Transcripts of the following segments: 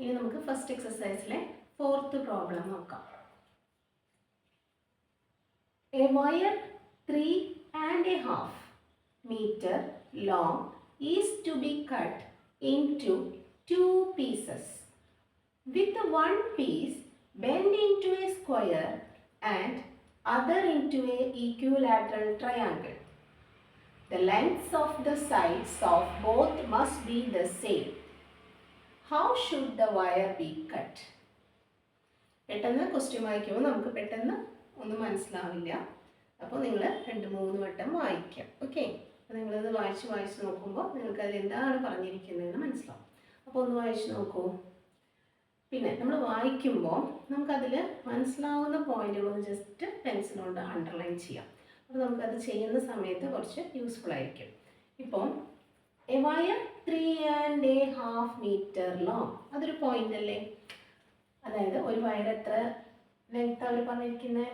ഇനി നമുക്ക് first എക്സസൈസിലെ fourth problem നോക്കാം. A wire 3.5 meter long is to be cut into 2 pieces, with one piece bent into a square and other into a equilateral triangle. The lengths of the sides of both must be the same. How should the wire be cut? പെട്ടെന്ന് question വായിക്കുമ്പോൾ നമുക്ക് പെട്ടെന്ന് ഒന്നും മനസ്സിലാവില്ല. അപ്പോൾ നിങ്ങൾ 2-3 വട്ടം വായിക്കാം. ഓക്കെ, അപ്പോൾ നിങ്ങളത് വായിച്ച് നോക്കുമ്പോൾ നിങ്ങൾക്ക് അതിൽ എന്താണ് പറഞ്ഞിരിക്കുന്നതെന്ന് മനസ്സിലാവും. അപ്പോൾ ഒന്ന് വായിച്ച് നോക്കൂ. പിന്നെ നമ്മൾ വായിക്കുമ്പോൾ നമുക്കതിൽ മനസ്സിലാവുന്ന പോയിന്റുകളൊന്ന് ജസ്റ്റ് പെൻസിൽ കൊണ്ട് അണ്ടർലൈൻ ചെയ്യാം. അപ്പോൾ നമുക്കത് ചെയ്യുന്ന സമയത്ത് കുറച്ച് യൂസ്ഫുൾ ആയിരിക്കും. ഇപ്പം എ വയർ 3.5 meter long, അതൊരു പോയിന്റ് അല്ലേ? അതായത് ഒരു വയർ എത്ര ലെങ്ത് അവർ പറഞ്ഞിരിക്കുന്നത്?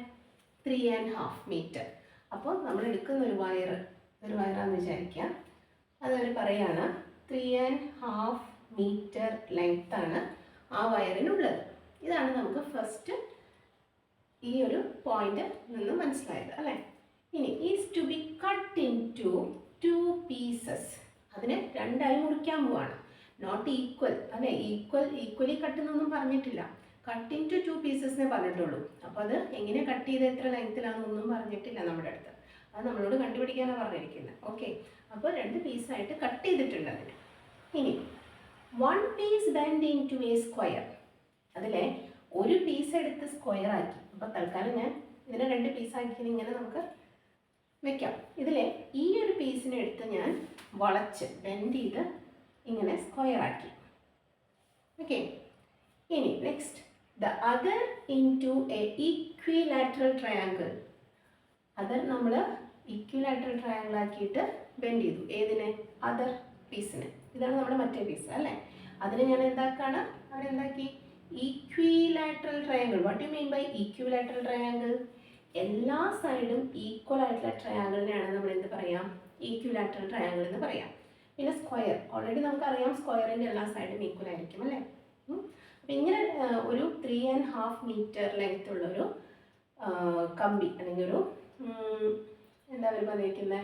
3.5 meter. അപ്പോൾ നമ്മൾ എടുക്കുന്ന ഒരു വയറാന്ന് വിചാരിക്കുക. അതവർ പറയാണ് 3.5 meter ലെങ്ത് ആണ് ആ വയറിനുള്ളത്. ഇതാണ് നമുക്ക് ഫസ്റ്റ് ഈ ഒരു പോയിന്റ് നിന്ന് മനസ്സിലായത് അല്ലേ? ഇനി is to be cut into 2 pieces. അതിനെ രണ്ടായി മുറിക്കാൻ പോവാണ്. നോട്ട് ഈക്വൽ അല്ലേ? ഈക്വലി കട്ട് എന്നൊന്നും പറഞ്ഞിട്ടില്ല. കട്ട് ഇൻ ടു 2 pieces പറഞ്ഞിട്ടുള്ളൂ. അപ്പോൾ അത് എങ്ങനെ കട്ട് ചെയ്ത് എത്ര ലെങ്ത്തിലാണെന്നൊന്നും പറഞ്ഞിട്ടില്ല നമ്മുടെ അടുത്ത്. അത് നമ്മളോട് കണ്ടുപിടിക്കാനാണ് പറഞ്ഞിരിക്കുന്നത്. ഓക്കെ, അപ്പോൾ 2 പീസായിട്ട് കട്ട് ചെയ്തിട്ടുണ്ട് അതിന്. ഇനി 1 piece bent into a square. അതിലെ ഒരു പീസ് എടുത്ത് സ്ക്വയർ ആക്കി. അപ്പോൾ തൽക്കാലം ഞാൻ ഇതിനെ 2 പീസാക്കി ഇങ്ങനെ നമുക്ക് വെക്കാം. ഇതിലെ ഈ ഒരു പീസിനെ എടുത്ത് ഞാൻ വളച്ച് ബെൻഡ് ചെയ്ത് ഇങ്ങനെ സ്ക്വയർ ആക്കി. ഓക്കെ, ഇനി next the other into a equilateral triangle. Other നമ്മൾ ഈക്വിലാറ്ററൽ ട്രയാങ്കിൾ ആക്കിയിട്ട് ബെൻഡ് ചെയ്തു. ഏതിനെ? അതർ പീസിനെ. ഇതാണ് നമ്മുടെ മറ്റേ പീസ് അല്ലേ? അതിനെ ഞാൻ എന്താക്കാണ്? അവരെന്താക്കി? Equilateral triangle. What you mean by equilateral triangle? എല്ലാ സൈഡും ഈക്വൽ ആയിട്ടുള്ള ട്രയാങ്കിളിനെയാണ് നമ്മൾ എന്ത് പറയാം? ഈക്വിലാറ്ററൽ ട്രയാങ്കിൾ എന്ന് പറയാം. പിന്നെ സ്ക്വയർ, ഓൾറെഡി നമുക്കറിയാം സ്ക്വയറിൻ്റെ എല്ലാ സൈഡും ഈക്വൽ ആയിരിക്കും അല്ലേ? അപ്പം ഇങ്ങനെ ഒരു 3.5 meter ലെങ്ത് ഉള്ളൊരു കമ്പി അല്ലെങ്കിൽ ഒരു എന്താ അവർ പറഞ്ഞിരിക്കുന്നത്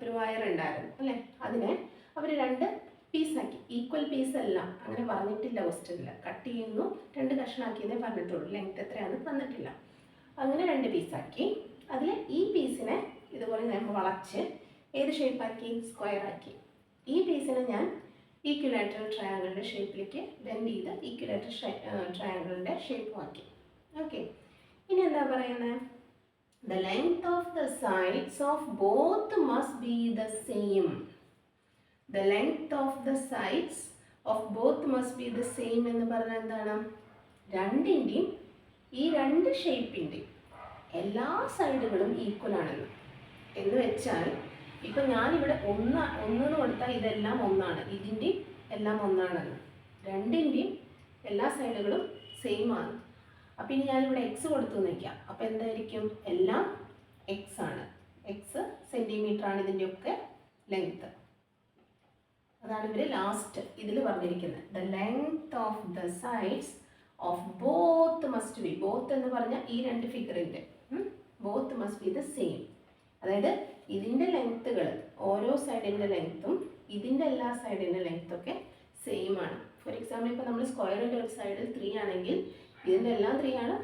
ഒരു വയർ ഉണ്ടായിരുന്നു അല്ലേ? അതിനെ അവർ 2 പീസാക്കി. ഈക്വൽ പീസ് അല്ല, അങ്ങനെ പറഞ്ഞിട്ടില്ല ക്വസ്റ്റ്യനിൽ. കട്ട് ചെയ്യുന്നു 2 കഷ്ണാക്കിയെന്നേ പറഞ്ഞിട്ടുള്ളൂ. ലെങ്ത് എത്രയാണെന്ന് തന്നിട്ടില്ല. അങ്ങനെ 2 പീസാക്കി. അതിൽ ഈ പീസിനെ ഇതുപോലെ ഞാൻ വളച്ച് ഏത് ഷേപ്പാക്കി? സ്ക്വയർ ആക്കി. ഈ പീസിനെ ഞാൻ ഈക്വിലാറ്ററൽ ട്രയാങ്കിളിൻ്റെ ഷേപ്പിലേക്ക് ബെൻഡ് ചെയ്ത് ഈക്വിലാറ്ററൽ ട്രയാങ്കിളിൻ്റെ ഷേപ്പും ആക്കി. ഓക്കെ, ഇനി എന്താ പറയുന്നത്? The length of the sides of both must be the same. The length of the sides of both must be the same എന്ന് പറഞ്ഞാൽ എന്താണ്? രണ്ടിൻ്റെയും ഈ 2 ഷേപ്പിൻ്റെയും എല്ലാ സൈഡുകളും ഈക്വൽ ആണെന്ന്. എന്ന് വെച്ചാൽ ഇപ്പം ഞാനിവിടെ ഒന്ന് കൊടുത്താൽ ഇതെല്ലാം ഒന്നാണ്, ഇതിൻ്റെ എല്ലാം ഒന്നാണെന്ന്. രണ്ടിൻ്റെയും എല്ലാ സൈഡുകളും സെയിം ആണ്. അപ്പം ഇനി ഞാനിവിടെ എക്സ് കൊടുത്തു നിൽക്കാം. അപ്പോൾ എന്തായിരിക്കും? എല്ലാം എക്സ് ആണ്. എക്സ് സെൻറ്റിമീറ്റർ ആണ് ഇതിൻ്റെയൊക്കെ ലെങ്ത്ത്. അതാണ് ഇവർ ലാസ്റ്റ് ഇതിൽ പറഞ്ഞിരിക്കുന്നത്. The length of the sides of both must be. Both എന്ന് പറഞ്ഞാൽ ഈ 2 ഫിഗറിൻ്റെ both must be the same. അതായത് ഇതിൻ്റെ ലെങ്ത്തുകൾ ഓരോ സൈഡിൻ്റെ ലെങ്ത്തും ഇതിൻ്റെ എല്ലാ സൈഡിൻ്റെ ലെങ്ത്തൊക്കെ സെയിം ആണ്. ഫോർ എക്സാമ്പിൾ ഇപ്പോൾ നമ്മൾ സ്ക്വയറിൻ്റെ ഒരു സൈഡിൽ 3 ആണെങ്കിൽ ഇതിൻ്റെ എല്ലാം 3 ആണ്.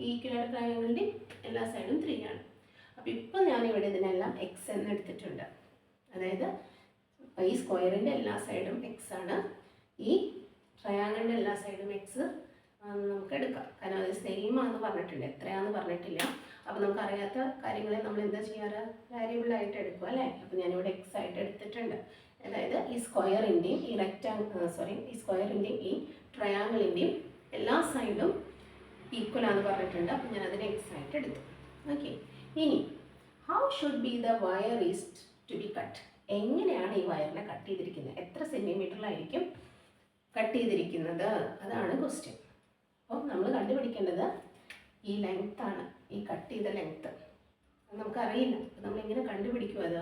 ഈക്വിലാറ്ററൽ ട്രയാങ്കിളിൻ്റെ എല്ലാ സൈഡും 3 ആണ്. അപ്പോൾ ഇപ്പോൾ ഞാനിവിടെ ഇതിനെല്ലാം എക്സ് എന്ന് എടുത്തിട്ടുണ്ട്. അതായത് ഈ സ്ക്വയറിൻ്റെ എല്ലാ സൈഡും എക്സ് ആണ്. ഈ ട്രയാങ്കിളിൻ്റെ എല്ലാ സൈഡും എക്സ് നമുക്ക് എടുക്കാം. കാരണം അത് സെയിം ആണെന്ന് പറഞ്ഞിട്ടുണ്ട്, എത്രയാണെന്ന് പറഞ്ഞിട്ടില്ല. അപ്പോൾ നമുക്ക് അറിയാത്ത കാര്യങ്ങളെ നമ്മൾ എന്താ ചെയ്യാറ്? വാരിയബിളായിട്ട് എടുക്കും അല്ലേ? അപ്പോൾ ഞാനിവിടെ എക്സ് ആയിട്ട് എടുത്തിട്ടുണ്ട്. അതായത് ഈ സ്ക്വയറിൻ്റെയും ഈ സ്ക്വയറിൻ്റെയും ഈ ട്രയാങ്കിളിൻ്റെയും എല്ലാ സൈഡും ഈക്വൽ ആണെന്ന് പറഞ്ഞിട്ടുണ്ട്. അപ്പോൾ ഞാൻ അതിനെ എക്സ് ആയിട്ട് എടുത്തു. ഓക്കെ, ഇനി how should be the wire is to be cut. എങ്ങനെയാണ് ഈ വയറിനെ കട്ട് ചെയ്തിരിക്കുന്നത്? എത്ര സെൻറ്റിമീറ്ററിലായിരിക്കും കട്ട് ചെയ്തിരിക്കുന്നത്? അതാണ് ക്വസ്റ്റ്യൻ. അപ്പോൾ നമ്മൾ കണ്ടുപിടിക്കേണ്ടത് ഈ ലെങ്ത്താണ്, ഈ കട്ട് ചെയ്ത ലെങ്ത്ത്. നമുക്കറിയില്ല. അപ്പോൾ നമ്മളെങ്ങനെ കണ്ടുപിടിക്കും? അത്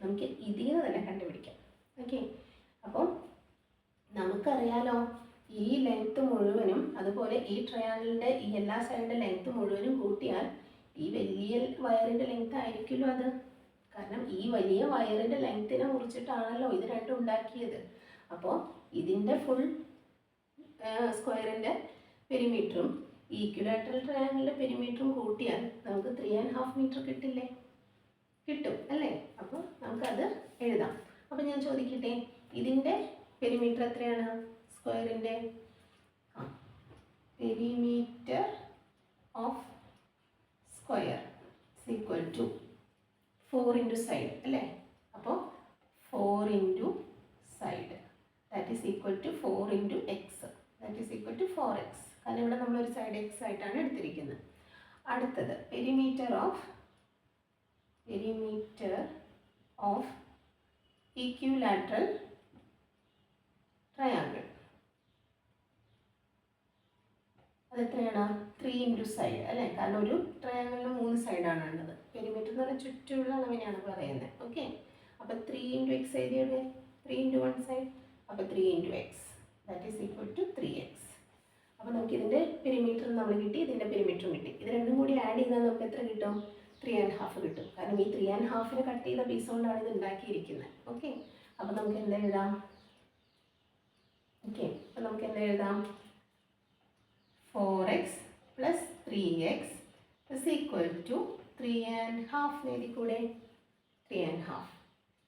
നമുക്ക് ഇതിൽ നിന്ന് തന്നെ കണ്ടുപിടിക്കാം. ഓക്കെ, അപ്പം നമുക്കറിയാലോ ഈ ലെങ്ത്ത് മുഴുവനും അതുപോലെ ഈ ട്രയാങ്കിളിൻ്റെ ഈ എല്ലാ സൈഡിൻ്റെ ലെങ്ത്ത് മുഴുവനും കൂട്ടിയാൽ ഈ വലിയ വയറിൻ്റെ ലെങ്ത്ത് ആയിരിക്കുമല്ലോ അത്. കാരണം ഈ വലിയ വയറിൻ്റെ ലെങ്ത്തിനെ മുറിച്ചിട്ടാണല്ലോ ഇത് രണ്ടും ഉണ്ടാക്കിയത്. അപ്പോൾ ഇതിൻ്റെ ഫുൾ സ്ക്വയറിൻ്റെ പെരിമീറ്ററും ഈക്വിലാറ്ററൽ ട്രയാങ്കിളിൻ്റെ പെരിമീറ്ററും കൂട്ടിയാൽ നമുക്ക് 3.5 മീറ്റർ കിട്ടില്ലേ? കിട്ടും അല്ലേ? അപ്പോൾ നമുക്കത് എഴുതാം. അപ്പോൾ ഞാൻ ചോദിക്കട്ടെ, ഇതിൻ്റെ പെരിമീറ്റർ എത്രയാണ്? സ്ക്വയറിൻ്റെ perimeter of square equal to 4 into side അല്ലേ? അപ്പോൾ 4 into side that is equal to 4 into x that is equal to 4x. കാരണം ഇവിടെ നമ്മളൊരു സൈഡ് എക്സ് ആയിട്ടാണ് എടുത്തിരിക്കുന്നത്. അടുത്തത് പെരിമീറ്റർ ഓഫ് ഈക്വിലാറ്ററൽ ട്രയാങ്കിൾ. അതെത്രയാണ്? 3 ഇൻറ്റു സൈഡ് അല്ലേ? കാരണം ഒരു ട്രയാങ്കിളിന് 3 സൈഡാണ് ഉള്ളത്. പെരിമീറ്റർ എന്ന് പറഞ്ഞാൽ ചുറ്റുമുള്ള അളവിനെയാണ് പറയുന്നത്. ഓക്കെ, അപ്പോൾ 3 ഇൻറ്റു എക്സ് എഴുതിയത് 3 ഇൻറ്റു 1 സൈഡ്, അപ്പോൾ 3 into x that is equal to 3x. അപ്പോൾ നമുക്ക് ഇതിൻ്റെ പെരിമീറ്റർ നമ്മൾ കിട്ടി, ഇതിൻ്റെ പെരിമീറ്ററും കിട്ടി. ഇത് രണ്ടും കൂടി ആഡ് ചെയ്താൽ നമുക്ക് എത്ര കിട്ടും? 3.5 കിട്ടും. കാരണം ഈ 3.5 കട്ട് ചെയ്ത പീസ് കൊണ്ടാണ് ഇത് ഉണ്ടാക്കിയിരിക്കുന്നത്. ഓക്കെ, അപ്പോൾ നമുക്ക് എന്താ എഴുതാം? ഓക്കെ, അപ്പോൾ നമുക്ക് എന്താ എഴുതാം? 4x plus 3x is equal to 3.5 എഴുതിക്കൂടെ? 3.5.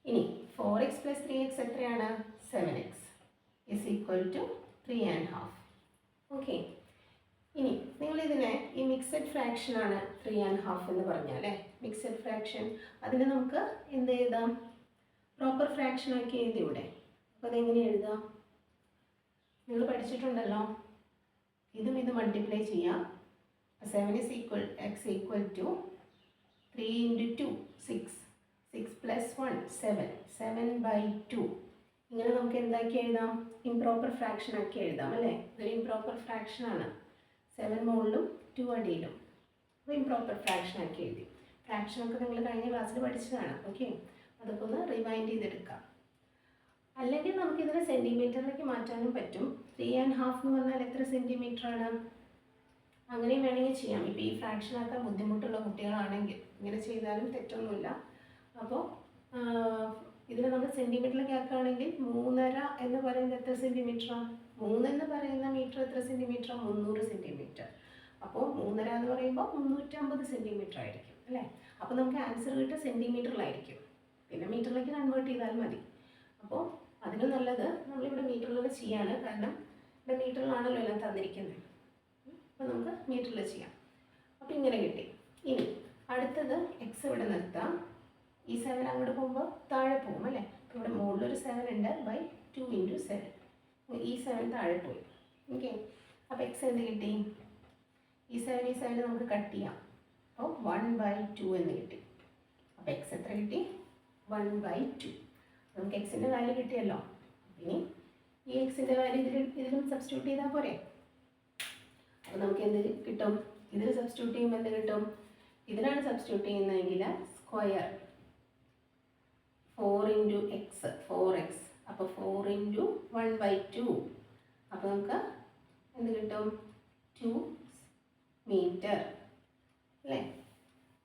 ഇനി 4x plus 3x എത്രയാണ്? 7x is equal to 3.5. Okay, ഇനി നിങ്ങളിതിനെ ഈ മിക്സഡ് ഫ്രാക്ഷനാണ് 3.5 എന്ന് പറഞ്ഞാൽ അല്ലേ? മിക്സഡ് ഫ്രാക്ഷൻ അതിന് നമുക്ക് എന്ത് എഴുതാം? പ്രോപ്പർ ഫ്രാക്ഷനാക്കി എഴുതിയൂടെ? അപ്പോൾ അതെങ്ങനെ എഴുതാം? നിങ്ങൾ പഠിച്ചിട്ടുണ്ടല്ലോ, ഇതും ഇത് മൾട്ടിപ്ലൈ ചെയ്യാം. 7 is equal x equal to 3 into 2 6 6 plus 1 7 7/2. ഇങ്ങനെ നമുക്ക് എന്താക്കി എഴുതാം? ഇംപ്രോപ്പർ ഫ്രാക്ഷൻ ആക്കി എഴുതാം അല്ലേ? ഇതൊരു ഇംപ്രോപ്പർ ഫ്രാക്ഷനാണ്. 7 മുകളിലും 2 അടിയിലും. അപ്പോൾ ഇംപ്രോപ്പർ ഫ്രാക്ഷൻ ആക്കി എഴുതി. ഫ്രാക്ഷനൊക്കെ നിങ്ങൾ കഴിഞ്ഞ ക്ലാസ്സിൽ പഠിച്ചതാണ്. ഓക്കെ, അതൊക്കെ ഒന്ന് റിവൈൻഡ് ചെയ്തെടുക്കാം. അല്ലെങ്കിൽ നമുക്കിതിനെ സെൻറ്റിമീറ്ററിലേക്ക് മാറ്റാനും പറ്റും. 3.5 എന്ന് പറഞ്ഞാൽ എത്ര സെൻറ്റിമീറ്ററാണ്? അങ്ങനെയും വേണമെങ്കിൽ ചെയ്യാം. ഇപ്പോൾ ഈ ഫ്രാക്ഷനാക്കാൻ ബുദ്ധിമുട്ടുള്ള കുട്ടികളാണെങ്കിൽ ഇങ്ങനെ ചെയ്താലും തെറ്റൊന്നുമില്ല. അപ്പോൾ ഇതിനെ നമ്മൾ സെൻറ്റിമീറ്ററിലേക്ക് ആക്കുകയാണെങ്കിൽ 3.5 എന്ന് പറയുന്നത് എത്ര സെൻറ്റിമീറ്ററാണ്? 3 എന്ന് പറയുന്ന മീറ്റർ എത്ര സെൻറ്റിമീറ്ററാണ്? 300 സെൻറ്റിമീറ്റർ. അപ്പോൾ 3.5 എന്ന് പറയുമ്പോൾ 350 സെൻറ്റിമീറ്റർ ആയിരിക്കും അല്ലേ? അപ്പോൾ നമുക്ക് ആൻസർ കിട്ടുക സെൻറ്റിമീറ്ററിലായിരിക്കും. പിന്നെ മീറ്ററിലേക്ക് കൺവേർട്ട് ചെയ്താൽ മതി. അപ്പോൾ അതിന് നല്ലത് നമ്മളിവിടെ മീറ്ററിൽ ചെയ്യാണ്. കാരണം ഇവിടെ മീറ്ററിലാണല്ലോ എല്ലാം തന്നിരിക്കുന്നത്. അപ്പോൾ നമുക്ക് മീറ്ററിൽ ചെയ്യാം. അപ്പോൾ ഇങ്ങനെ കിട്ടി. ഇനി അടുത്തത് എക്സ് ഇവിടെ നിർത്താം. ഈ 7 അങ്ങോട്ട് പോകുമ്പോൾ താഴെ പോകും അല്ലേ? ഇവിടെ മുകളിലൊരു 7 ഉണ്ട് ബൈ 2 ഇൻറ്റു 7. ഈ 7 താഴെ പോയി. ഓക്കെ, അപ്പോൾ എക്സ് എന്ത് കിട്ടി? ഈ 7 നമുക്ക് കട്ട് ചെയ്യാം. അപ്പോൾ 1/2 എന്ന് കിട്ടി. അപ്പോൾ എക്സ് എത്ര കിട്ടി? 1/2. നമുക്ക് എക്സിൻ്റെ വാല്യൂ കിട്ടിയല്ലോ. ഇനി ഈ എക്സിൻ്റെ വാല്യൂ ഇതിലും സബ്സ്റ്റിറ്റ്യൂട്ട് ചെയ്താൽ പോരെ? അപ്പോൾ നമുക്ക് എന്ത് കിട്ടും? ഇതിൽ സബ്സ്റ്റിറ്റ്യൂട്ട് ചെയ്യുമ്പോൾ എന്ത് കിട്ടും? ഇതിനാണ് സബ്സ്റ്റിറ്റ്യൂട്ട് ചെയ്യുന്നതെങ്കിൽ സ്ക്വയർ 4 ഇൻറ്റു എക്സ് 4x. അപ്പോൾ 4 ഇൻറ്റു 1/2. അപ്പോൾ നമുക്ക് എന്ത് കിട്ടും? 2 മീറ്റർ അല്ലേ?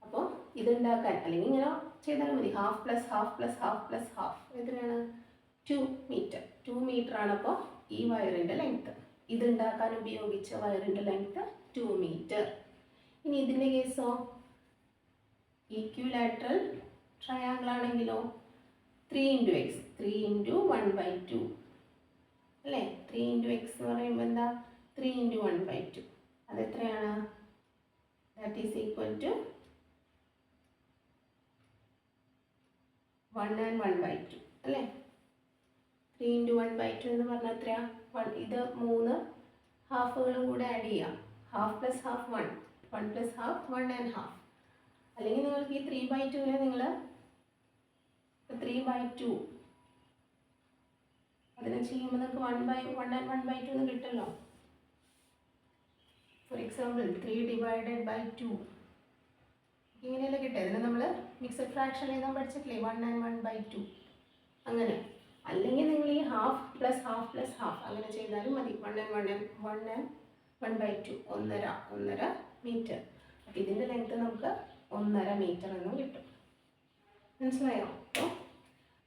അപ്പോൾ ഇതുണ്ടാക്കാൻ അല്ലെങ്കിൽ ഇങ്ങനെ ചെയ്താൽ മതി. Half plus half plus half plus half എത്രയാണ്? 2 മീറ്റർ. 2 മീറ്ററാണ് അപ്പോൾ ഈ വയറിൻ്റെ ലെങ്ത്ത്. ഇതുണ്ടാക്കാൻ ഉപയോഗിച്ച വയറിൻ്റെ ലെങ്ത്ത് 2 മീറ്റർ. ഇനി ഇതിൻ്റെ കേസോ? ഈക്വിലാറ്ററൽ ട്രയാങ്കിൾ ആണെങ്കിലോ 3 ഇൻറ്റു എക്സ് 3 ഇൻറ്റു 1/2 അല്ലേ? 3 ഇൻറ്റു എക്സ് എന്ന് പറയുമ്പോൾ എന്താ? 3 ഇൻറ്റു 1/2. അതെത്രയാണ്? That is equal to 1 and 1/2 അല്ലേ? 3 ഇൻറ്റു 1/2 എന്ന് പറഞ്ഞാൽ എത്രയാണ്? ഇത് 3 ഹാഫുകളും കൂടെ ആഡ് ചെയ്യാം. Half plus half 1 1 plus half 1 and half. അല്ലെങ്കിൽ നിങ്ങൾക്ക് ഈ 3/2 നിങ്ങൾ 3/2 അതിനെ ചെയ്യുമ്പോൾ നിങ്ങൾക്ക് 1 and 1/2 എന്ന് കിട്ടുമല്ലോ. ഫോർ എക്സാമ്പിൾ 3/2 ഇങ്ങനെയല്ലേ കിട്ടുക. ഇതിനെ നമ്മൾ മിക്സഡ് ഫ്രാക്ഷൻ എഴുതാൻ പഠിച്ചിട്ടില്ലേ? 1 and 1/2 അങ്ങനെ. അല്ലെങ്കിൽ നിങ്ങൾ ഈ half plus half plus half അങ്ങനെ ചെയ്താലും മതി. 1 and 1 1.5 മീറ്റർ. അപ്പോൾ ഇതിൻ്റെ ലെങ്ത്ത് നമുക്ക് 1.5 മീറ്റർ എന്നും കിട്ടും. മനസ്സിലായോ? അപ്പോൾ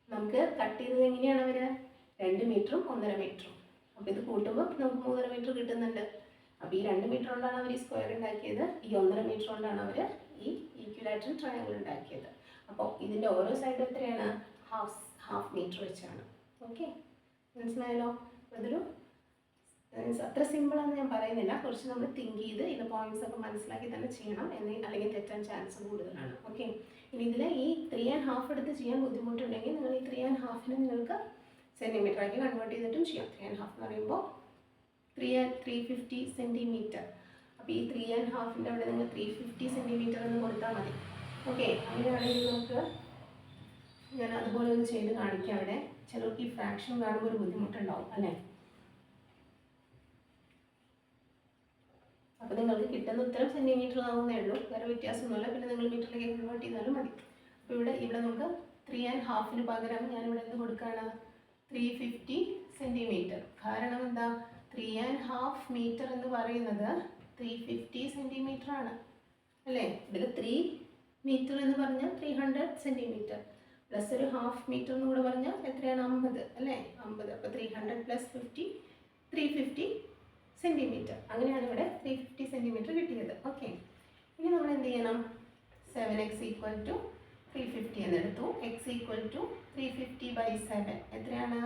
നമുക്ക് കട്ട് ചെയ്തത് എങ്ങനെയാണ് അവർ 2 മീറ്ററും 1.5 മീറ്ററും. അപ്പോൾ ഇത് കൂട്ടുമ്പോൾ നമുക്ക് 3.5 മീറ്റർ കിട്ടുന്നുണ്ട്. അപ്പോൾ ഈ 2 മീറ്റർ കൊണ്ടാണ് അവർ ഈ സ്ക്വയർ ഉണ്ടാക്കിയത്, ഈ 1.5 മീറ്റർ കൊണ്ടാണ് അവർ ഈ ഈക്വിലാറ്ററൽ ട്രയാങ്കിൾ ഉണ്ടാക്കിയത്. അപ്പോൾ ഇതിൻ്റെ ഓരോ സൈഡും എത്രയാണ്? ഹാഫ് മീറ്റർ വെച്ചാണ്. ഓക്കെ, മനസ്സിലായല്ലോ? അതൊരു അത്ര സിമ്പിളാണെന്ന് ഞാൻ പറയുന്നില്ല, കുറച്ച് നമ്മൾ തിങ്ക് ചെയ്ത് ഇതിൻ്റെ പോയിന്റ്സ് ഒക്കെ മനസ്സിലാക്കി തന്നെ ചെയ്യണം, അല്ലെങ്കിൽ തെറ്റാൻ ചാൻസ് കൂടുതലാണ്. ഓക്കെ, ഇനി ഇതിൽ ഈ 3.5 എടുത്ത് ചെയ്യാൻ ബുദ്ധിമുട്ടുണ്ടെങ്കിൽ നിങ്ങൾ ഈ 3.5 നിങ്ങൾക്ക് സെൻറ്റിമീറ്റർ ആക്കി കൺവേർട്ട് ചെയ്തിട്ടും ചെയ്യാം. 3.5 എന്ന് പറയുമ്പോൾ 350 സെൻറ്റിമീറ്റർ. അപ്പോൾ ഈ 3.5 അവിടെ നിങ്ങൾ 350 സെൻറ്റിമീറ്റർ എന്ന് കൊടുത്താൽ മതി. ഓക്കെ, അങ്ങനെയാണെങ്കിൽ നമുക്ക് ഞാൻ അതുപോലെ ഒന്ന് ചെയ്ത് കാണിക്കാം. അവിടെ ചിലർക്ക് ഈ ഫ്രാക്ഷൻ കാണുമ്പോൾ ഒരു ബുദ്ധിമുട്ടുണ്ടാവും അല്ലേ? അപ്പോൾ നിങ്ങൾക്ക് കിട്ടുന്ന ഉത്തരം സെൻറ്റിമീറ്റർ ആവുന്നേ ഉള്ളൂ, വേറെ വ്യത്യാസമൊന്നുമില്ല. പിന്നെ നിങ്ങൾ മീറ്ററിലേക്ക് കൺവേർട്ട് ചെയ്താലും മതി. അപ്പോൾ ഇവിടെ നമുക്ക് 3.5 പകരം ഞാനിവിടെ എന്ത് കൊടുക്കുകയാണ്? 350 സെൻറ്റിമീറ്റർ. കാരണം എന്താ? 3.5 മീറ്റർ എന്ന് പറയുന്നത് 350 സെൻറ്റിമീറ്റർ ആണ് അല്ലേ? ഇതിൽ 3 മീറ്റർ എന്ന് പറഞ്ഞാൽ 300 സെൻറ്റിമീറ്റർ പ്ലസ് ഒരു ഹാഫ് മീറ്റർ എന്ന് കൂടെ പറഞ്ഞാൽ എത്രയാണ്? 50 അല്ലേ? 50. അപ്പോൾ 300 + 50 350 സെൻറ്റിമീറ്റർ. അങ്ങനെയാണ് ഇവിടെ 350 സെൻറ്റിമീറ്റർ കിട്ടിയത്. ഓക്കെ, ഇനി നമ്മൾ എന്ത് ചെയ്യണം? 7x = 350 എന്നെടുത്തു. x = 350/7 എത്രയാണ്?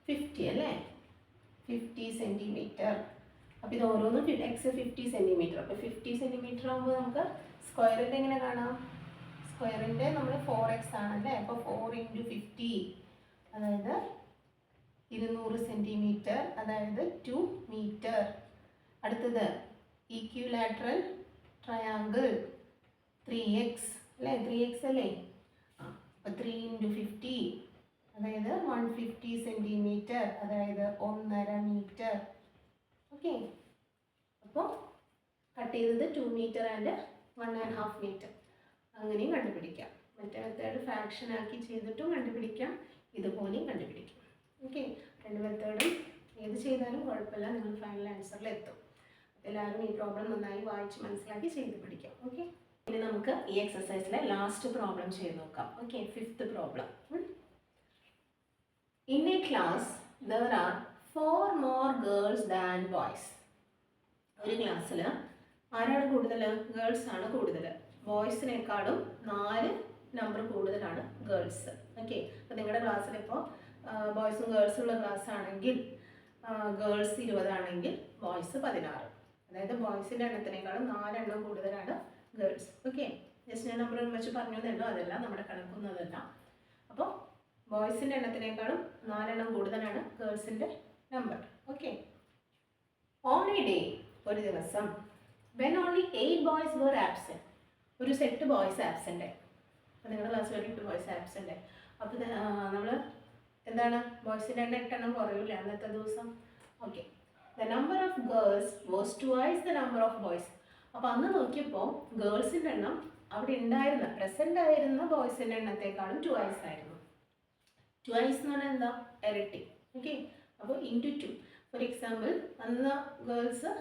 50 അല്ലേ? 50 സെൻറ്റിമീറ്റർ. അപ്പോൾ ഇത് ഓരോന്നും x 50 സെൻറ്റിമീറ്റർ. അപ്പോൾ 50 സെൻറ്റിമീറ്റർ ആകുമ്പോൾ നമുക്ക് സ്ക്വയറിൻ്റെ എങ്ങനെ കാണാം? സ്ക്വയറിൻ്റെ നമ്മൾ 4x ആണല്ലേ? അപ്പോൾ 4 × 50 അതായത് 200 സെൻറ്റിമീറ്റർ, അതായത് 2 മീറ്റർ. അടുത്തത് ഈക്വിലാറ്ററൽ ട്രയാങ്കിൾ 3x അല്ലേ? 3x അല്ലേ? അപ്പോൾ 3 × 50 അതായത് 150 സെൻറ്റിമീറ്റർ, അതായത് 1.5 മീറ്റർ. ഓക്കെ, അപ്പോൾ കട്ട് ചെയ്തത് 2 മീറ്റർ ആൻഡ് 1.5 മീറ്റർ. അങ്ങനെയും കണ്ടുപിടിക്കാം. മറ്റേ മെത്തേഡ് ഫ്രാക്ഷൻ ആക്കി ചെയ്തിട്ടും കണ്ടുപിടിക്കാം, ഇതുപോലെയും കണ്ടുപിടിക്കാം. ഓക്കെ, 2 മെത്തേഡും ഏത് ചെയ്താലും കുഴപ്പമില്ല, നിങ്ങൾ ഫൈനൽ ആൻസറിൽ എത്തും. എല്ലാവരും ഈ പ്രോബ്ലം നന്നായി വായിച്ച് മനസ്സിലാക്കി ചെയ്ത് പഠിക്കാം. ഓക്കെ, ഇനി നമുക്ക് ഈ എക്സസൈസിലെ ലാസ്റ്റ് പ്രോബ്ലം ചെയ്ത് നോക്കാം. Okay, 5th problem. In a class there are 4 more girls than boys. ഒരു ക്ലാസ്സിൽ ആരാണ് കൂടുതൽ? ഗേൾസ് ആണ് കൂടുതൽ. ബോയ്സിനേക്കാളും 4 നമ്പർ കൂടുതലാണ് ഗേൾസ്. ഓക്കെ, അപ്പോൾ നിങ്ങളുടെ ക്ലാസ്സിൽ ഇപ്പോൾ ബോയ്സും ഗേൾസും ഉള്ള ക്ലാസ് ആണെങ്കിൽ ഗേൾസ് 20 ആണെങ്കിൽ ബോയ്സ് 16. അതായത് ബോയ്സിൻ്റെ എണ്ണത്തിനേക്കാളും 4 എണ്ണം കൂടുതലാണ് ഗേൾസ്. ഓക്കെ, ജസ്റ്റ് ഞാൻ നമ്പർ വെച്ച് പറഞ്ഞു തന്നല്ലോ, അതല്ല നമ്മുടെ കണക്കൊന്നതല്ല. അപ്പോൾ ബോയ്സിൻ്റെ എണ്ണത്തിനേക്കാളും 4 എണ്ണം കൂടുതലാണ് ഗേൾസിൻ്റെ number. Okay, on a day ഒരു ദിവസം when only 8 boys were absent, ഒരു സെറ്റ് ബോയ്സ് ആബ്സെൻ്റ്. അപ്പോൾ നിങ്ങളുടെ ക്ലാസ്സിൽ ഒരു 8 ബോയ്സ് ആബ്സെൻ്റ്. അപ്പോൾ നമ്മൾ എന്താണ്? ബോയ്സിൻ്റെ എണ്ണം 8 എണ്ണം കുറയില്ല അന്നത്തെ ദിവസം. Okay, the number of girls was twice the number of boys. അപ്പോൾ അന്ന് നോക്കിയപ്പോൾ ഗേൾസിൻ്റെ എണ്ണം അവിടെ ഉണ്ടായിരുന്ന പ്രസൻ്റ് ആയിരുന്ന ബോയ്സിൻ്റെ എണ്ണത്തെക്കാളും ട്വൈസ് ആയിരുന്നു. ട്വൈസ് എന്ന് പറഞ്ഞാൽ എന്താ? ഇരട്ടി. ഓക്കെ, അപ്പോൾ × 2. ഫോർ എക്സാമ്പിൾ, അന്ന് ഗേൾസ്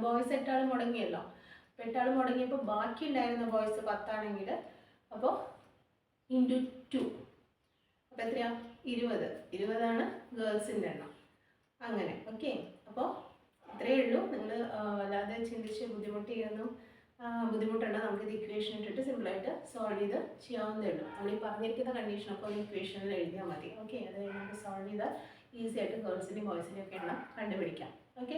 ബോയ്സ് 8 ആൾ മുടങ്ങിയല്ലോ. അപ്പോൾ 8 ആൾ മുടങ്ങിയപ്പോൾ ബാക്കി ഉണ്ടായിരുന്ന ബോയ്സ് 10 ആണെങ്കിൽ അപ്പോൾ × 2 അപ്പോൾ എത്രയാണ്? 20 ഗേൾസിൻ്റെ എണ്ണം. അങ്ങനെ. ഓക്കെ, അപ്പോൾ ഇത്രയേ ഉള്ളൂ. നിങ്ങൾ വല്ലാതെ ചിന്തിച്ച് ബുദ്ധിമുട്ടുണ്ട്. നമുക്കിത് ഇക്വേഷൻ ഇട്ടിട്ട് സിമ്പിളായിട്ട് സോൾവ് ചെയ്ത് ചെയ്യാവുന്നതേ ഉള്ളൂ. നമ്മൾ ഈ പറഞ്ഞിരിക്കുന്ന കണ്ടീഷനൊക്കെ ഒന്ന് ഇക്വേഷനിൽ എഴുതിയാൽ മതി. ഓക്കെ, അത് നമുക്ക് സോൾവ് ചെയ്താൽ ഈസി ആയിട്ട് ഗേൾസിൻ്റെയും ബോയ്സിൻ്റെയും ഒക്കെ എണ്ണം കണ്ടുപിടിക്കാം. ഓക്കെ,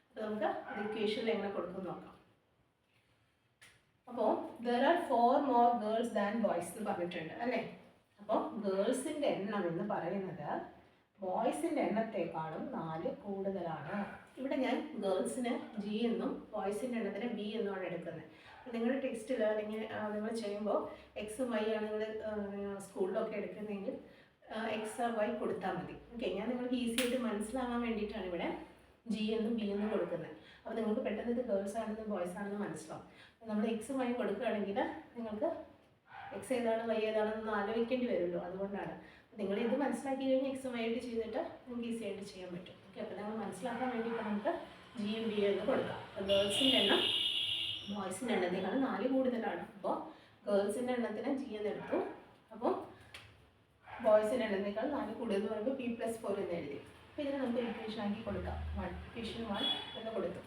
അപ്പോൾ നമുക്ക് അത് ഇക്വേഷനിൽ എങ്ങനെ കൊടുക്കും നോക്കാം. അപ്പോൾ there are 4 more girls than boys എന്ന് പറഞ്ഞിട്ടുണ്ട് അല്ലേ? അപ്പോൾ ഗേൾസിൻ്റെ എണ്ണം എന്ന് പറയുന്നത് ബോയ്സിൻ്റെ എണ്ണത്തെക്കാളും 4 കൂടുതലാണ്. ഇവിടെ ഞാൻ ഗേൾസിന് G എന്നും ബോയ്സിൻ്റെ എണ്ണത്തിന് B എന്നുമാണ് എടുക്കുന്നത്. അപ്പോൾ നിങ്ങളുടെ ടെക്സ്റ്റിൽ അല്ലെങ്കിൽ നിങ്ങൾ ചെയ്യുമ്പോൾ X Y ആണ് നിങ്ങൾ സ്കൂളിലൊക്കെ എടുക്കുന്നതെങ്കിൽ X Y കൊടുത്താൽ മതി. ഓക്കെ, ഞാൻ നിങ്ങൾക്ക് ഈസി ആയിട്ട് മനസ്സിലാകാൻ വേണ്ടിയിട്ടാണ് ഇവിടെ G എന്നും B എന്നും കൊടുക്കുന്നത്. അപ്പോൾ നിങ്ങൾക്ക് പെട്ടെന്ന് ഇത് ഗേൾസ് ആണെന്നും ബോയ്സ് ആണെന്നും മനസ്സിലാവും. നമ്മൾ X Y കൊടുക്കുകയാണെങ്കിൽ നിങ്ങൾക്ക് X ഏതാണ് Y ഏതാണെന്ന് ആലോചിക്കേണ്ടി വരുമല്ലോ, അതുകൊണ്ടാണ്. നിങ്ങൾ ഇത് മനസ്സിലാക്കി കഴിഞ്ഞാൽ എക്സും വൈയിട്ട് ചെയ്തിട്ട് നമുക്ക് ഈസി ആയിട്ട് ചെയ്യാൻ പറ്റും. ഓക്കെ, അപ്പോൾ നമ്മൾ മനസ്സിലാക്കാൻ വേണ്ടി ഇപ്പോൾ നമുക്ക് ജിയും ബിയും എന്ന് കൊടുക്കാം. അപ്പോൾ ഗേൾസിൻ്റെ എണ്ണം ബോയ്സിൻ്റെ എണ്ണത്തേക്കാൾ 4 കൂടുതലാണ്. അപ്പോൾ ഗേൾസിൻ്റെ എണ്ണത്തിന് ജി എന്ന് എടുത്തു. അപ്പോൾ ബോയ്സിൻ്റെ എണ്ണത്തേക്കാൾ 4 കൂടുതൽ എന്ന് പറയുമ്പോൾ P+4 എന്ന് എഴുതി. അപ്പോൾ ഇതിന് നമുക്ക് ഇക്വേഷൻ ആക്കി കൊടുക്കാം. ഇക്വേഷൻ 1 എന്ന് കൊടുത്തു.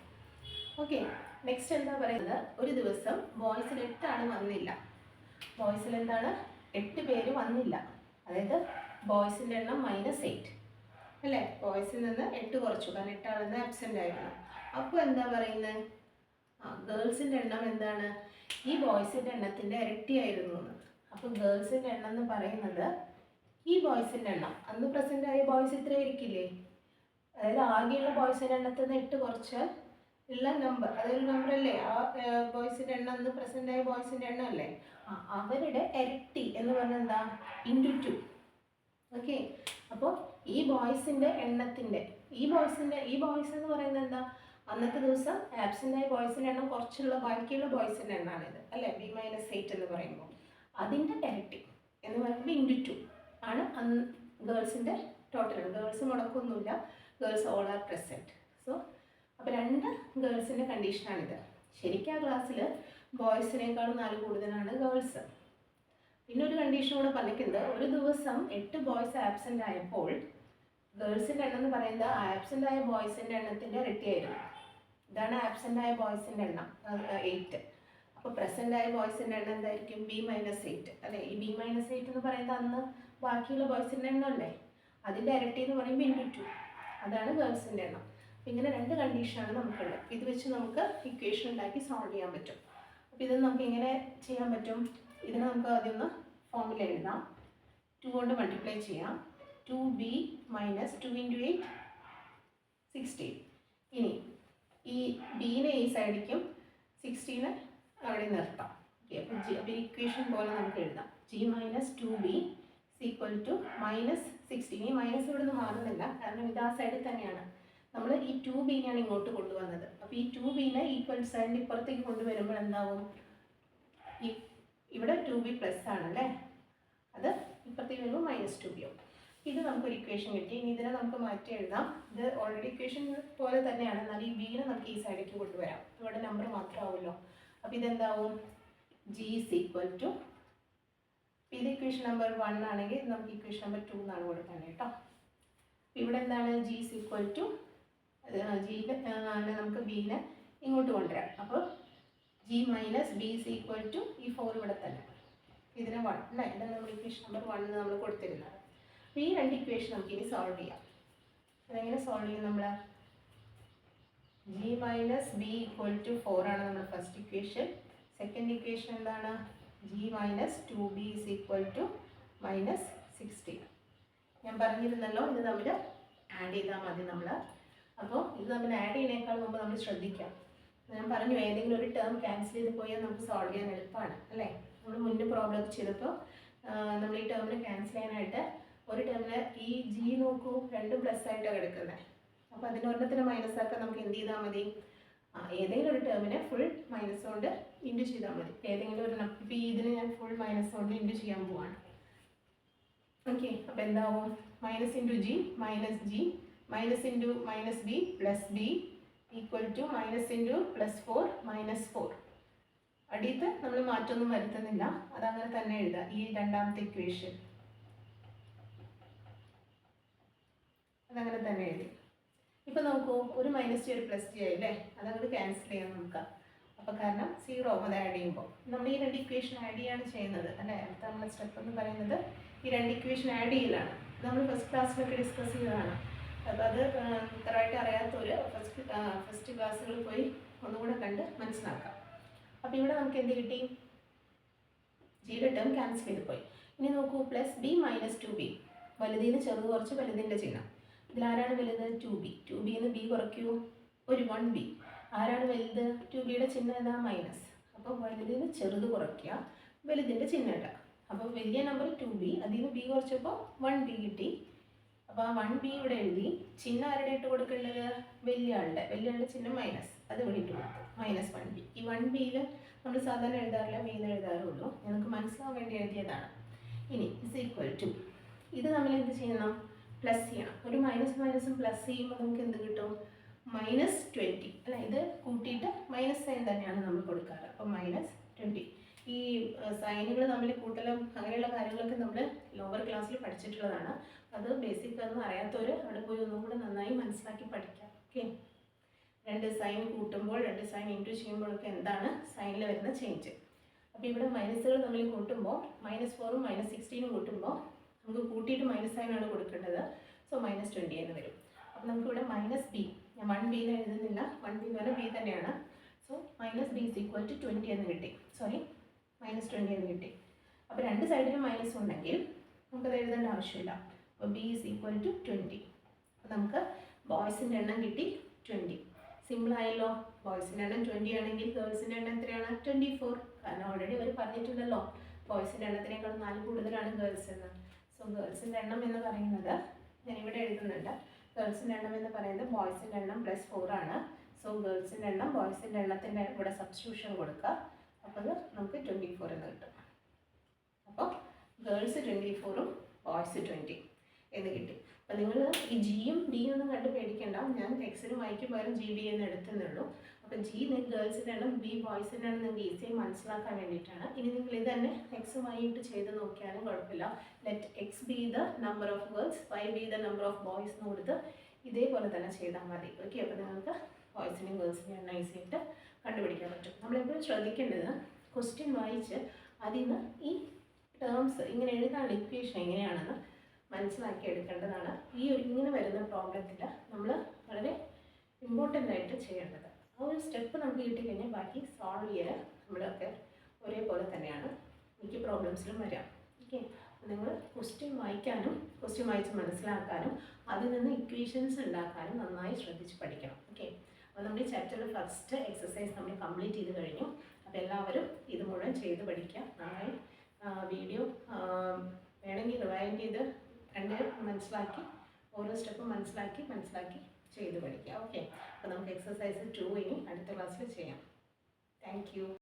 ഓക്കെ, നെക്സ്റ്റ് എന്താ പറയുന്നത്, ഒരു ദിവസം ബോയ്സിൽ 8 ആൾ വന്നില്ല. ബോയ്സിൽ എന്താണ് 8 പേര് വന്നില്ല. അതായത് ബോയ്സിൻ്റെ എണ്ണം -8 അല്ലേ. ബോയ്സിൽ നിന്ന് 8 കുറച്ചു, കാരണം 8 ആളെന്ന് ആബ്സെൻ്റ് ആയിരുന്നു. അപ്പോൾ എന്താ പറയുന്നത്, ഗേൾസിൻ്റെ എണ്ണം എന്താണ്, ഈ ബോയ്സിൻ്റെ എണ്ണത്തിൻ്റെ ഇരട്ടിയായിരുന്നു എന്ന്. അപ്പോൾ ഗേൾസിൻ്റെ എണ്ണം എന്ന് പറയുന്നത് ഈ ബോയ്സിൻ്റെ എണ്ണം, അന്ന് പ്രസൻ്റ് ആയ ബോയ്സ് ഇത്ര ആയിരിക്കില്ലേ. അതായത് ആകെയുള്ള ബോയ്സിൻ്റെ എണ്ണത്തിൽ നിന്ന് 8 കുറച്ചാൽ ഉള്ള നമ്പർ, അതൊരു നമ്പർ അല്ലേ. ആ ബോയ്സിൻ്റെ എണ്ണം അന്ന് പ്രസൻ്റ് ആയ ബോയ്സിൻ്റെ എണ്ണം അല്ലേ. അവരുടെ ഇരട്ടി എന്ന് പറഞ്ഞാൽ എന്താ, × 2. ഓക്കെ, അപ്പോൾ ഈ ബോയ്സിൻ്റെ എണ്ണത്തിൻ്റെ ഈ ബോയ്സ് എന്ന് പറയുന്നത് എന്താ, അന്നത്തെ ദിവസം ആബ്സെൻ്റ് ആയ ബോയ്സിൻ്റെ എണ്ണം കുറച്ചുള്ള ബാക്കിയുള്ള ബോയ്സിൻ്റെ എണ്ണമാണിത് അല്ലേ. B-8 എന്ന് പറയുമ്പോൾ അതിൻ്റെ ഇരട്ടി എന്ന് പറയുമ്പോൾ × 2 ആണ് അന്ന് ഗേൾസിൻ്റെ ടോട്ടൽ. ഗേൾസ് മുടക്കൊന്നുമില്ല, girls all are present. So അപ്പോൾ 2 ഗേൾസിൻ്റെ കണ്ടീഷനാണിത്. ശരിക്കും ആ ക്ലാസ്സിൽ ബോയ്സിനേക്കാളും 4 കൂടുതലാണ് ഗേൾസ്. പിന്നെ ഒരു കണ്ടീഷൻ കൂടെ പറഞ്ഞിരിക്കുന്നത്, ഒരു ദിവസം 8 ബോയ്സ് ആബ്സെൻ്റ് ആയപ്പോൾ ഗേൾസിൻ്റെ എണ്ണം എന്ന് പറയുന്നത് ആബ്സെൻ്റ് ആയ ബോയ്സിൻ്റെ എണ്ണത്തിൻ്റെ ഇരട്ടിയായിരുന്നു. ഇതാണ് ആബ്സെൻ്റ് ആയ ബോയ്സിൻ്റെ എണ്ണം 8. അപ്പോൾ പ്രസൻ്റ് ആയ ബോയ്സിൻ്റെ എണ്ണം എന്തായിരിക്കും, B-8 അല്ലേ. ഈ B-8 എന്ന് പറയുന്നത് അന്ന് ബാക്കിയുള്ള ബോയ്സിൻ്റെ എണ്ണം അല്ലേ, അതിൻ്റെ ഇരട്ടി എന്ന് പറയുമ്പോൾ × 2, അതാണ് ഗേൾസിൻ്റെ എണ്ണം. അപ്പോൾ ഇങ്ങനെ 2 കണ്ടീഷനാണ് നമുക്കുള്ളത്. ഇത് വെച്ച് നമുക്ക് ഇക്വേഷൻ ഉണ്ടാക്കി സോൾവ് ചെയ്യാൻ പറ്റും. അപ്പോൾ ഇത് നമുക്ക് എങ്ങനെ ചെയ്യാൻ പറ്റും, ഇതിനെ നമുക്ക് ആദ്യം ഒന്ന് ഫോമിൽ എഴുതാം. 2 കൊണ്ട് മൾട്ടിപ്ലൈ ചെയ്യാം. 2b - 2 × 8 16. ഇനി ഈ ബീനെ ഈ സൈഡിലേക്കും 16 അവിടെ നിർത്താം. ഓക്കെ, അപ്പോൾ ഇക്വേഷൻ പോലെ നമുക്ക് എഴുതാം. g - 2b = -16. ഈ മൈനസ് ഇവിടെ നിന്ന് മാറുന്നില്ല, കാരണം ഇത് ആ സൈഡിൽ തന്നെയാണ്. നമ്മൾ ഈ 2bനെയാണ് ഇങ്ങോട്ട് കൊണ്ടുവന്നത്. അപ്പോൾ ഈ 2bനെ ഈക്വൽ സൈഡിൽ ഇപ്പുറത്തേക്ക് കൊണ്ടുവരുമ്പോൾ എന്താവും, ഇവിടെ 2b പ്ലസ് ആണല്ലേ, അത് ഇപ്പുറത്തേക്ക് വരുമ്പോൾ -2b ആവും. ഇത് നമുക്കൊരു ഇക്വേഷൻ കിട്ടി. ഇനി ഇതിനെ നമുക്ക് മാറ്റി എഴുതാം. ഇത് ഓൾറെഡി ഇക്വേഷൻ പോലെ തന്നെയാണ്, എന്നാൽ ഈ ബീനെ നമുക്ക് ഈ സൈഡിലേക്ക് കൊണ്ടുവരാം. ഇവിടെ നമ്പർ മാത്രമാവുമല്ലോ. അപ്പോൾ ഇതെന്താവും, g = ഇത് ഇക്വേഷൻ നമ്പർ 1 ആണെങ്കിൽ നമുക്ക് ഇക്വേഷൻ നമ്പർ 2 എന്നാണ് കൊടുക്കുന്നത് കേട്ടോ. ഇവിടെ എന്താണ്, g = നമുക്ക് ബീനെ ഇങ്ങോട്ട് കൊണ്ടുവരാം. അപ്പോൾ g - b = ഈ 4 ഇവിടെ തന്നെ, ഇതിനെ 1 അല്ലേ. ഇതാണ് നമ്മൾ ഇക്വേഷൻ നമ്പർ 1 നമ്മൾ കൊടുത്തിരുന്നത്. അപ്പോൾ ഈ 2 ഇക്വേഷൻ നമുക്ക് ഇനി സോൾവ് ചെയ്യാം. അതെങ്ങനെ സോൾവ് ചെയ്യും, നമ്മൾ g - b = 4 ആണ് നമ്മുടെ ഫസ്റ്റ് ഇക്വേഷൻ. സെക്കൻഡ് ഇക്വേഷൻ എന്താണ്, g - 2b = -16. ഞാൻ പറഞ്ഞിരുന്നല്ലോ, ഇത് തമ്മിൽ ആഡ് ചെയ്താൽ മതി നമ്മൾ. അപ്പോൾ ഇത് തമ്മിൽ ആഡ് ചെയ്യുന്നതിനേക്കാൾ മുമ്പ് നമ്മൾ ശ്രദ്ധിക്കാം. ഞാൻ പറഞ്ഞു, ഏതെങ്കിലും ഒരു ടേം ക്യാൻസൽ ചെയ്ത് പോയാൽ നമുക്ക് സോൾവ് ചെയ്യാൻ എളുപ്പമാണ് അല്ലേ. നമ്മൾ മുന്നേ പ്രോബ്ലം ചെയ്തപ്പോൾ നമ്മൾ ഈ ടേമിനെ ക്യാൻസൽ ചെയ്യാനായിട്ട് ഒരു ടേമിന് ഈ g നോക്കൂ, 2 പ്ലസ് ആയിട്ടാണ് കിടക്കുന്നത്. അപ്പോൾ അതിനൊരെണ്ണത്തിന് മൈനസ് ആക്കാൻ നമുക്ക് എന്ത് ചെയ്താൽ മതി, ഏതെങ്കിലും ഒരു ടേമിനെ ഫുൾ മൈനസ് കൊണ്ട് ഇൻറ്റു ചെയ്താൽ മതി. ഏതെങ്കിലും ഒരു, ഇപ്പോൾ ഇതിന് ഞാൻ ഫുൾ മൈനസ് കൊണ്ട് ഇൻറ്റു ചെയ്യാൻ പോവാണ്. ഓക്കെ, അപ്പോൾ എന്താവും, -g - g - b + b = -+4 -4. അടിയത്ത് നമ്മൾ മാറ്റമൊന്നും വരുത്തുന്നില്ല, അതങ്ങനെ തന്നെ എഴുതാം. ഈ രണ്ടാമത്തെ ഇക്വേഷൻ അതങ്ങനെ തന്നെ എഴുതി. ഇപ്പോൾ നോക്കൂ, ഒരു -g ഒരു +g ആയില്ലേ, അതങ്ങോട്ട് ക്യാൻസൽ ചെയ്യാൻ നമുക്ക്. അപ്പോൾ കാരണം 0 അത് ആഡ് ചെയ്യുമ്പോൾ നമ്മൾ ഈ 2 ഇക്വേഷൻ ആഡ് ചെയ്യാണ് ചെയ്യുന്നത് അല്ലേ. അടുത്ത നമ്മുടെ സ്റ്റെപ്പ് എന്ന് പറയുന്നത് ഈ 2 ഇക്വേഷൻ ആഡ് ചെയ്യലാണ്. നമ്മൾ ഫസ്റ്റ് ക്ലാസ്സിലൊക്കെ ഡിസ്കസ് ചെയ്തതാണ്. അപ്പോൾ അത് ഇത്രയായിട്ട് അറിയാത്തവർ ഫസ്റ്റ് ക്ലാസ്സുകളിൽ പോയി ഒന്നുകൂടെ കണ്ട് മനസ്സിലാക്കാം. അപ്പോൾ ഇവിടെ നമുക്ക് എന്ത് കിട്ടി, ജിയുടെ ടേം ക്യാൻസൽ ചെയ്ത് പോയി. ഇനി നോക്കൂ, +b - 2b, വലുതിന് ചെറുത് കുറച്ച് വലുതിൻ്റെ ചിഹ്നം. ഇതിലാരാണ് വലുത്, 2b. 2bന്ന് b കുറയ്ക്കൂ, ഒരു 1b. ആരാണ് വലുത്, 2bയുടെ ചിഹ്നം ഏതാ, മൈനസ്. അപ്പോൾ വലുതിന് ചെറുത് കുറയ്ക്കുക, വലുതിൻ്റെ ചിഹ്നം ഇടുക. അപ്പോൾ വലിയ നമ്പർ 2b, അതിൽ നിന്ന് b കുറച്ചപ്പോൾ 1b കിട്ടി. അപ്പോൾ ആ 1b ഇവിടെ എഴുതി. ചിഹ്നം ആരുടെ ഇട്ട് കൊടുക്കേണ്ടത്, വലിയ ആളുടെ ചിഹ്നം മൈനസ്, അത് ഇവിടെ ഇട്ട് കൊടുത്തു, -1b. ഈ 1bയിൽ നമ്മൾ സാധാരണ എഴുതാറില്ല, b എന്ന് എഴുതാറുള്ളൂ. ഞങ്ങൾക്ക് മനസ്സിലാവാൻ വേണ്ടി എഴുതിയതാണ്. ഇനി = ഇത് നമ്മൾ എന്ത് ചെയ്യണം? പ്ലസ് ചെയ്യണം. ഒരു മൈനസ് മൈനസും പ്ലസ് ചെയ്യുമ്പോൾ നമുക്ക് എന്ത് കിട്ടും? -20 അല്ല, ഇത് കൂട്ടിയിട്ട് മൈനസ് സൈൻ തന്നെയാണ് നമ്മൾ കൊടുക്കാറ്. അപ്പോൾ -20. ഈ സൈനുകൾ തമ്മിൽ കൂട്ടലും അങ്ങനെയുള്ള കാര്യങ്ങളൊക്കെ നമ്മൾ ലോവർ ക്ലാസ്സിൽ പഠിച്ചിട്ടുള്ളതാണ്. അത് ബേസിക് ഒന്നും അറിയാത്തവർ അവിടെ പോയി ഒന്നും കൂടെ നന്നായി മനസ്സിലാക്കി പഠിക്കാം. ഓക്കെ, രണ്ട് സൈൻ കൂട്ടുമ്പോൾ, രണ്ട് സൈൻ ഇൻറ്റു ചെയ്യുമ്പോഴൊക്കെ എന്താണ് സൈനിൽ വരുന്ന ചേഞ്ച്. അപ്പോൾ ഇവിടെ മൈനസുകൾ തമ്മിൽ കൂട്ടുമ്പോൾ -4ഉം -16ഉം കൂട്ടുമ്പോൾ നമുക്ക് കൂട്ടിയിട്ട് മൈനസ് സൈനാണ് കൊടുക്കേണ്ടത്. സോ -20 എന്ന് വരും. അപ്പോൾ നമുക്കിവിടെ -b, ഞാൻ 1b എന്ന് എഴുതുന്നില്ല, 1b എന്ന് പറഞ്ഞാൽ b തന്നെയാണ്. സോ -b = 20 എന്ന് കിട്ടി. സോറി, -20 എന്ന് കിട്ടി. അപ്പോൾ രണ്ട് സൈഡിലും മൈനസ് ഉണ്ടെങ്കിൽ നമുക്കത് എഴുതേണ്ട ആവശ്യമില്ല. അപ്പോൾ b = 20. അപ്പോൾ നമുക്ക് ബോയ്സിൻ്റെ എണ്ണം കിട്ടി 20. സിമ്പിളായല്ലോ. ബോയ്സിൻ്റെ എണ്ണം 20 ആണെങ്കിൽ ഗേൾസിൻ്റെ എണ്ണം എത്രയാണ്? 24. കാരണം ഓൾറെഡി അവർ പറഞ്ഞിട്ടുണ്ടല്ലോ ബോയ്സിൻ്റെ എണ്ണത്തിനേക്കാൾ 4 കൂടുതലാണ് ഗേൾസ് എന്ന്. സോ ഗേൾസിൻ്റെ എണ്ണം എന്ന് പറയുന്നത് ഞാനിവിടെ എഴുതുന്നുണ്ട്. ഗേൾസിൻ്റെ എണ്ണം എന്ന് പറയുന്നത് ബോയ്സിൻ്റെ എണ്ണം +4 ആണ്. സോ ഗേൾസിൻ്റെ എണ്ണം ബോയ്സിൻ്റെ എണ്ണത്തിൻ്റെ ഇവിടെ സബ്സ്റ്റിറ്റ്യൂഷൻ കൊടുക്കുക. അപ്പോൾ അത് നമുക്ക് 24 എന്ന് കിട്ടും. അപ്പോൾ ഗേൾസ് 24ഉം ബോയ്സ് 20 എന്ന് കിട്ടി. അപ്പോൾ നിങ്ങൾ ഈ ജിയും ഡിയും ഒന്നും കണ്ട് പേടിക്കേണ്ട. ഞാൻ എക്സിനും വൈക്കും പകരം ജി ബി എന്ന് എടുത്തുന്നുള്ളൂ. അപ്പോൾ ജി നിങ്ങൾക്ക് ഗേൾസിൻ്റെ എണ്ണം, ബി ബോയ്സിൻ്റെ എണ്ണം നിങ്ങൾക്ക് ഈസിയായി മനസ്സിലാക്കാൻ വേണ്ടിയിട്ടാണ്. ഇനി നിങ്ങൾ ഇത് തന്നെ എക്സും വൈ ഇട്ട് ചെയ്ത് നോക്കിയാലും കുഴപ്പമില്ല. Let x be the number of girls, y be the number of boys എന്ന് കൊടുത്ത് ഇതേപോലെ തന്നെ ചെയ്താൽ മതി. ഓക്കെ, അപ്പോൾ നിങ്ങൾക്ക് ബോയ്സിൻ്റെയും ഗേൾസിൻ്റെയും എണ്ണം ഈസിയായിട്ട് കണ്ടുപിടിക്കാൻ പറ്റും. നമ്മളെപ്പോഴും ശ്രദ്ധിക്കേണ്ടത് ക്വസ്റ്റ്യൻ വായിച്ച് അതിൽ നിന്ന് ഈ ടേംസ് ഇങ്ങനെ എഴുതാനുള്ള ഇക്വേഷൻ എങ്ങനെയാണെന്ന് മനസ്സിലാക്കി എടുക്കേണ്ടതാണ്. ഈ ഒരു ഇങ്ങനെ വരുന്ന പ്രോബ്ലത്തിൽ നമ്മൾ വളരെ ഇമ്പോർട്ടൻ്റ് ആയിട്ട് ചെയ്യേണ്ടത്. ആ ഒരു സ്റ്റെപ്പ് നമുക്ക് കിട്ടിക്കഴിഞ്ഞാൽ ബാക്കി സോൾവ് ചെയ്യാൻ നമ്മളൊക്കെ ഒരേപോലെ തന്നെയാണ് മിക്ക പ്രോബ്ലംസിലും വരാം. ഓക്കെ, നിങ്ങൾ ക്വസ്റ്റ്യൻ വായിക്കാനും ക്വസ്റ്റ്യൻ വായിച്ച് മനസ്സിലാക്കാനും അതിൽ നിന്ന് ഇക്വേഷൻസ് ഉണ്ടാക്കാനും നന്നായി ശ്രദ്ധിച്ച് പഠിക്കണം. ഓക്കെ, അപ്പോൾ നമ്മുടെ ഈ ചാപ്റ്ററിൽ ഫസ്റ്റ് എക്സസൈസ് നമ്മൾ കംപ്ലീറ്റ് ചെയ്ത് കഴിഞ്ഞു. അപ്പോൾ എല്ലാവരും ഇത് മുഴുവൻ ചെയ്ത് പഠിക്കുക. നന്നായി വീഡിയോ വേണമെങ്കിൽ റിവൈൻഡ് ചെയ്ത് കണ്ട് മനസ്സിലാക്കി ഓരോ സ്റ്റെപ്പും മനസ്സിലാക്കി ചെയ്ത് പഠിക്കുക. ഓക്കെ, അപ്പോൾ നമുക്ക് എക്സസൈസ് 2 ഇനി അടുത്ത ക്ലാസ്സിൽ ചെയ്യാം. Thank you.